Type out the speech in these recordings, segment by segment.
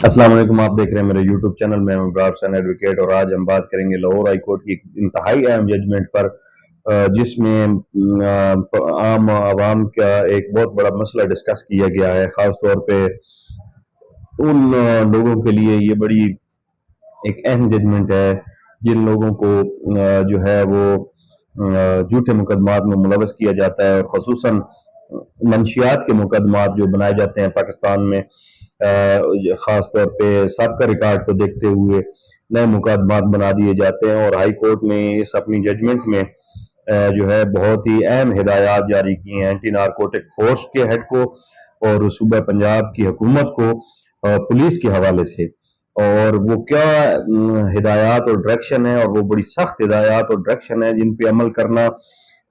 अस्सलाम वालेकुम। आप देख रहे हैं मेरे यूट्यूब चैनल में। मैं इब्रार हुसैन एडवोकेट, और आज हम बात करेंगे लाहौर हाई कोर्ट की इंतहाई अहम जजमेंट पर, जिसमें आम आवाम का एक बहुत बड़ा मसला डिस्कस किया गया है। ख़ास तौर पे उन लोगों के लिए ये बड़ी एक अहम जजमेंट है जिन लोगों को जो है वो झूठे मुकदमात में मुलवस किया जाता है, और खसूसन मंशियात के मुकदमात जो बनाए जाते हैं पाकिस्तान में, ख़ास तौर पे सबका रिकॉर्ड को देखते हुए नए मुकदमात बना दिए जाते हैं। और हाई कोर्ट ने इस अपनी जजमेंट में जो है बहुत ही अहम हिदायत जारी की हैं एंटी नारकोटिक फोर्स के हेड को और सूबा पंजाब की हुकूमत को पुलिस के हवाले से। और वो क्या हिदायत और डायरेक्शन है, और वो बड़ी सख्त हिदायत और डायरेक्शन है जिन पे अमल करना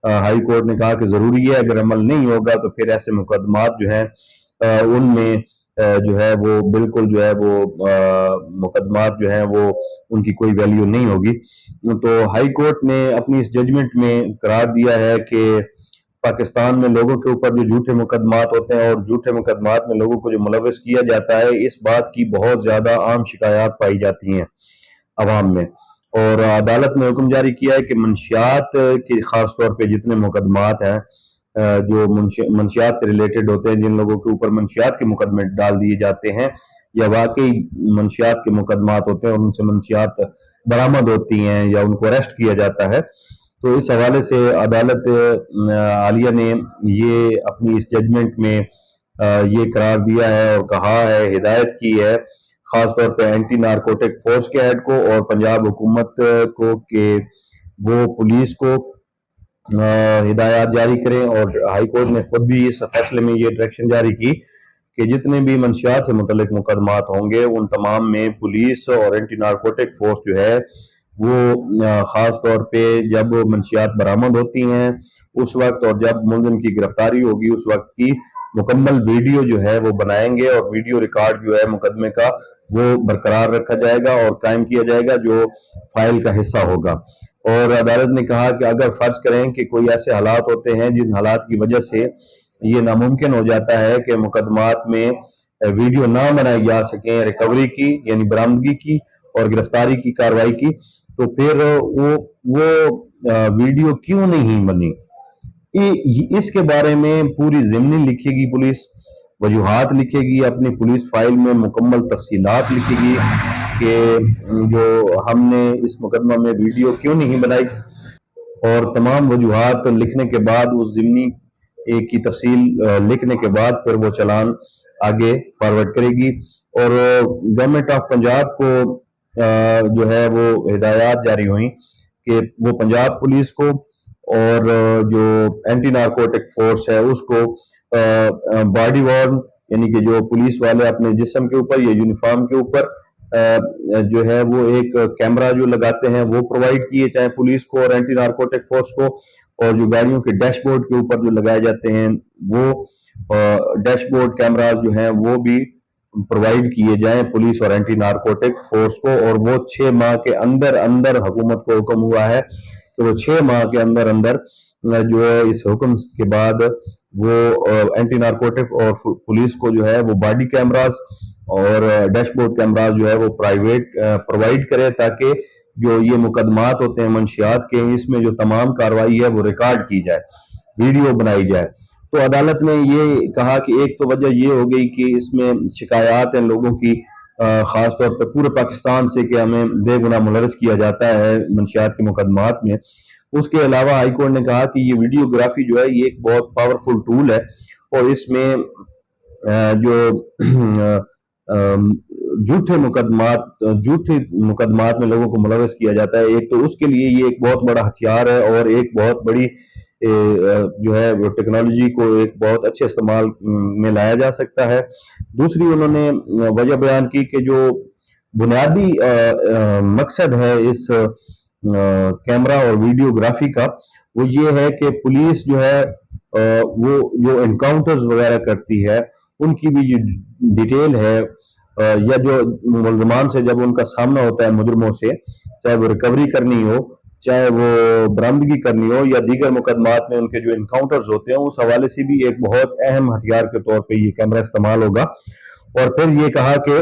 हाई कोर्ट ने कहा कि ज़रूरी है। अगर अमल नहीं होगा तो फिर ऐसे मुकदमात जो हैं उनमें जो है वो बिल्कुल जो है वो मुकदमात जो है वो उनकी कोई वैल्यू नहीं होगी। तो हाई कोर्ट ने अपनी इस जजमेंट में करार दिया है कि पाकिस्तान में लोगों के ऊपर जो झूठे मुकदमात होते हैं और झूठे मुकदमात में लोगों को जो मुलविस किया जाता है, इस बात की बहुत ज़्यादा आम शिकायत पाई जाती हैं अवाम में। और अदालत ने हुक्म जारी किया है कि मंशियात के ख़ास तौर पे जितने मुकदमात हैं जो मंशियात से रिलेटेड होते हैं, जिन लोगों के ऊपर मंशियात के मुकदमे डाल दिए जाते हैं या वाकई मंशियात के मुकदमात होते हैं और उनसे मंशियात बरामद होती हैं या उनको अरेस्ट किया जाता है, तो इस हवाले से अदालत आलिया ने ये अपनी इस जजमेंट में ये करार दिया है और कहा है, हिदायत की है खास तौर पे एंटी नारकोटिक फोर्स के हेड को और पंजाब हुकूमत को कि वो पुलिस को हिदायत जारी करें। और हाई कोर्ट ने खुद भी इस फैसले में ये डायरेक्शन जारी की कि जितने भी मंशियात से मुतल्लिक मुकदमात होंगे उन तमाम में पुलिस और एंटी नारकोटिक फोर्स जो है वो ख़ास तौर पे जब मंशियात बरामद होती हैं उस वक्त और जब मुलज़िम की गिरफ्तारी होगी उस वक्त की मुकम्मल वीडियो जो है वो बनाएंगे, और वीडियो रिकॉर्ड जो है मुकदमे का वो बरकरार रखा जाएगा और कायम किया जाएगा जो फाइल का हिस्सा होगा। और अदालत ने कहा कि अगर फर्ज करें कि कोई ऐसे हालात होते हैं जिन हालात की वजह से ये नामुमकिन हो जाता है कि मुकदमात में वीडियो ना बनाई जा सके, रिकवरी की यानी बरामदगी की और गिरफ्तारी की कार्रवाई की, तो फिर वो वीडियो क्यों नहीं बनी, इसके बारे में पूरी ज़िमनी लिखेगी पुलिस, वजूहात लिखेगी, अपनी पुलिस फाइल में मुकम्मल तफसीलात लिखेगी कि जो हमने इस मुकदमा में वीडियो क्यों नहीं बनाई, और तमाम वजूहात लिखने के बाद उस ज़िमनी एक की तफसील लिखने के बाद फिर वो चलान आगे फॉरवर्ड करेगी। और गवर्नमेंट ऑफ पंजाब को जो है वो हिदायत जारी हुई कि वो पंजाब पुलिस को और जो एंटी नारकोटिक फोर्स है उसको बॉडी वार्न यानी कि जो पुलिस वाले अपने जिस्म के ऊपर या यूनिफॉर्म के ऊपर जो है वो एक कैमरा जो लगाते हैं वो प्रोवाइड किए, चाहे पुलिस को और एंटी नारकोटिक फोर्स को। और जो गाड़ियों के डैशबोर्ड के ऊपर जो लगाए जाते हैं वो डैशबोर्ड कैमराज जो हैं वो भी प्रोवाइड किए जाएं पुलिस और एंटी नारकोटिक फोर्स को। और वो 6 माह के अंदर अंदर हुकूमत को हुक्म हुआ है कि वो 6 माह के अंदर अंदर जो है इस हुक्म के बाद वो एंटी नारकोटिक और पुलिस को जो है वो बॉडी कैमराज और डैशबोर्ड कैमराज जो है वो प्रोवाइड करे, ताकि जो ये मुकदमात होते हैं मंशियात के, इसमें जो तमाम कार्रवाई है वो रिकॉर्ड की जाए, वीडियो बनाई जाए। तो अदालत ने ये कहा कि एक तो वजह ये हो गई कि इसमें शिकायत है लोगों की ख़ास तौर पर पूरे पाकिस्तान से कि हमें बेगुनाह मुलविस किया जाता है मंशियात के मुकदमात में। उसके अलावा हाई कोर्ट ने कहा कि ये वीडियोग्राफी जो है ये एक बहुत पावरफुल टूल है, और इसमें जो झूठे मुकदमात में लोगों को मुलविस किया जाता है, एक तो उसके लिए ये एक बहुत बड़ा हथियार है और एक बहुत बड़ी जो है वो टेक्नोलॉजी को एक बहुत अच्छे इस्तेमाल में लाया जा सकता है। दूसरी उन्होंने वजह बयान की कि जो बुनियादी मकसद है इस कैमरा और वीडियोग्राफी का, वो ये है कि पुलिस जो है वो जो एनकाउंटर्स वगैरह करती है उनकी भी जो डिटेल है या जो मुलजमान से जब उनका सामना होता है मुजरमों से, चाहे वो रिकवरी करनी हो, चाहे वो बरामदगी करनी हो, या दीगर मुकदमात में उनके जो इनकाउंटर्स होते हैं, उस हवाले से भी एक बहुत अहम हथियार के तौर पे ये कैमरा इस्तेमाल होगा। और फिर ये कहा कि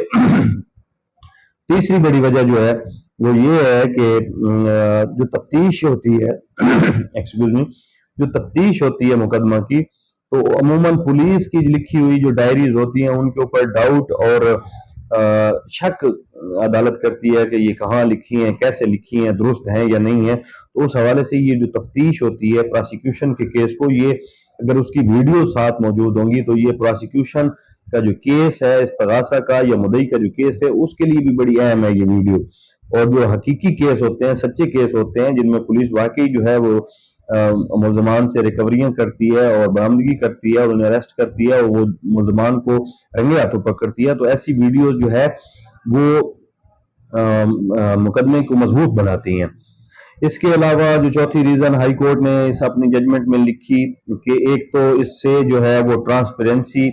तीसरी बड़ी वजह जो है वो ये है कि जो तफ्तीश होती है एक्सक्यूज मी, जो तफ्तीश होती है मुकदमा की, तो अमूमन पुलिस की लिखी हुई जो डायरीज होती हैं उनके ऊपर डाउट और शक अदालत करती है कि ये कहाँ लिखी हैं, कैसे लिखी हैं, दुरुस्त हैं या नहीं है। तो उस हवाले से ये जो तफ्तीश होती है प्रोसिक्यूशन के केस को, ये अगर उसकी वीडियो साथ मौजूद होंगी तो ये प्रोसिक्यूशन का जो केस है इस्तगासा का या मुद्दई का जो केस है उसके लिए भी बड़ी अहम है ये वीडियो। और जो हकीकी केस होते हैं, सच्चे केस होते हैं, जिनमें पुलिस वाकई जो है वो मुल्जमान से रिकवरियां करती है और बरामदगी करती है और उन्हें अरेस्ट करती है और वो मुल्जमान को रंगे हाथों पकड़ती है, तो ऐसी वीडियोस जो है वो मुकदमे को मजबूत बनाती हैं। इसके अलावा जो चौथी रीजन हाई कोर्ट ने इस अपनी जजमेंट में लिखी कि एक तो इससे जो है वो ट्रांसपेरेंसी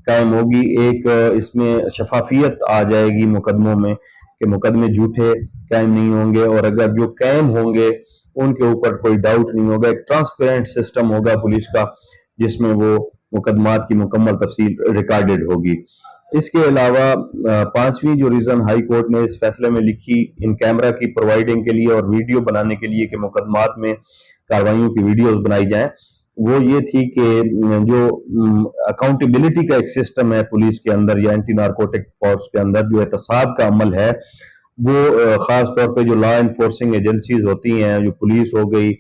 कायम होगी, एक इसमें शफाफियत आ जाएगी मुकदमों में कि मुकदमे झूठे कायम नहीं होंगे और अगर जो कायम होंगे उनके ऊपर कोई डाउट नहीं होगा। एक ट्रांसपेरेंट सिस्टम होगा पुलिस का जिसमें वो मुकदमात की मुकम्मल तफसील रिकॉर्डेड होगी। इसके अलावा पांचवी जो रीजन हाई कोर्ट ने इस फैसले में लिखी इन कैमरा की प्रोवाइडिंग के लिए और वीडियो बनाने के लिए कि मुकदमात में कार्रवाइयों की वीडियोस बनाई जाएं, वो ये थी कि जो अकाउंटेबिलिटी का एक सिस्टम है पुलिस के अंदर या एंटी नारकोटिक फोर्स के अंदर, जो एहतसाब का अमल है वो खास तौर पे जो लॉ इन्फोर्सिंग एजेंसीज होती हैं, जो पुलिस हो गई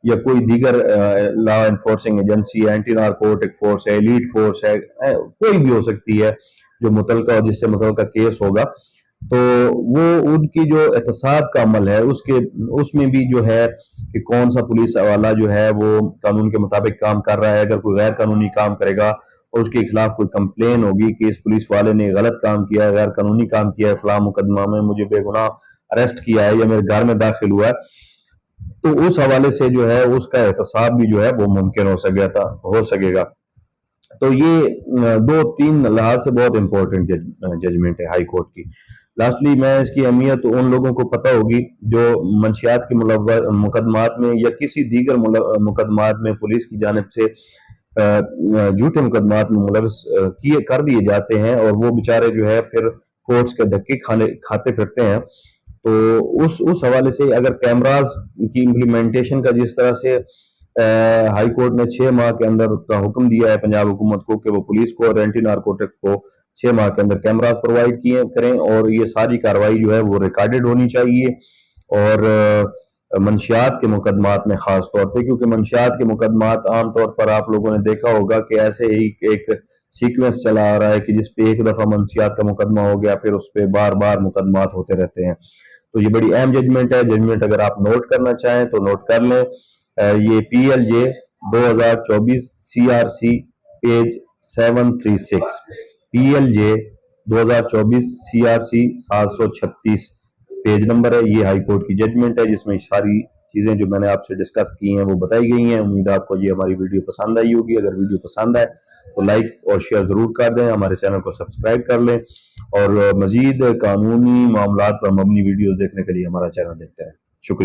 या कोई दीगर लॉ इन्फोर्सिंग एजेंसी है, एंटी नारकोटिक फोर्स है, एलीट फोर्स है, कोई भी हो सकती है जो मुतलका जिससे मुतलका केस होगा, तो वो उनकी जो एहतसाब का अमल है उसके उसमें भी जो है कि कौन सा पुलिस वाला जो है वो कानून के मुताबिक काम कर रहा है। अगर कोई गैर कानूनी काम करेगा और उसके खिलाफ कोई कंप्लेन होगी कि इस पुलिस वाले ने गलत काम किया है, गैर कानूनी काम किया है, फलां मुकदमा में मुझे बेगुनाह अरेस्ट किया है या मेरे घर में दाखिल हुआ है, तो उस हवाले से जो है उसका एहतसाब भी जो है वो मुमकिन हो सकेगा। तो ये दो तीन लिहाज से बहुत इंपॉर्टेंट जजमेंट है हाई कोर्ट की। लास्टली मैं इसकी अहमियत उन लोगों को पता होगी जो मंशियात के मुकदमात में या किसी दीगर मुकदमात में पुलिस की जानिब से झूठे मुकदमात में मुलविस किए कर दिए जाते हैं और वो बेचारे जो है फिर कोर्ट्स के धक्के खाते फिरते हैं। तो उस हवाले से अगर कैमराज की इम्प्लीमेंटेशन का जिस तरह से हाई कोर्ट ने 6 माह के अंदर का हुक्म दिया है पंजाब हुकूमत को कि वो पुलिस को और एंटी नारकोटिक को 6 माह के अंदर कैमराज प्रोवाइड किए करें और ये सारी कार्रवाई जो है वो रिकॉर्डेड होनी चाहिए। और मंशियात के मुकदमात में खास तौर पे, क्योंकि मंशियात के मुकदमात आमतौर पर आप लोगों ने देखा होगा कि ऐसे ही एक सीक्वेंस चला आ रहा है कि जिसपे एक दफा मंशियात का मुकदमा हो गया फिर उस पर बार बार मुकदमात होते रहते हैं। तो ये बड़ी अहम जजमेंट है। जजमेंट अगर आप नोट करना चाहें तो नोट कर लें। ये PLJ 2024 CRC page 736, PLJ 2024 CRC 736 page number है। ये हाई कोर्ट की जजमेंट है जिसमें सारी चीजें जो मैंने आपसे डिस्कस की हैं वो बताई गई हैं। उम्मीद है आपको ये हमारी वीडियो पसंद आई होगी। अगर वीडियो पसंद आए तो लाइक और शेयर जरूर कर दें, हमारे चैनल को सब्सक्राइब कर लें और मजीद कानूनी मामलात पर मबनी वीडियोस देखने के लिए हमारा चैनल देखते हैं। शुक्रिया।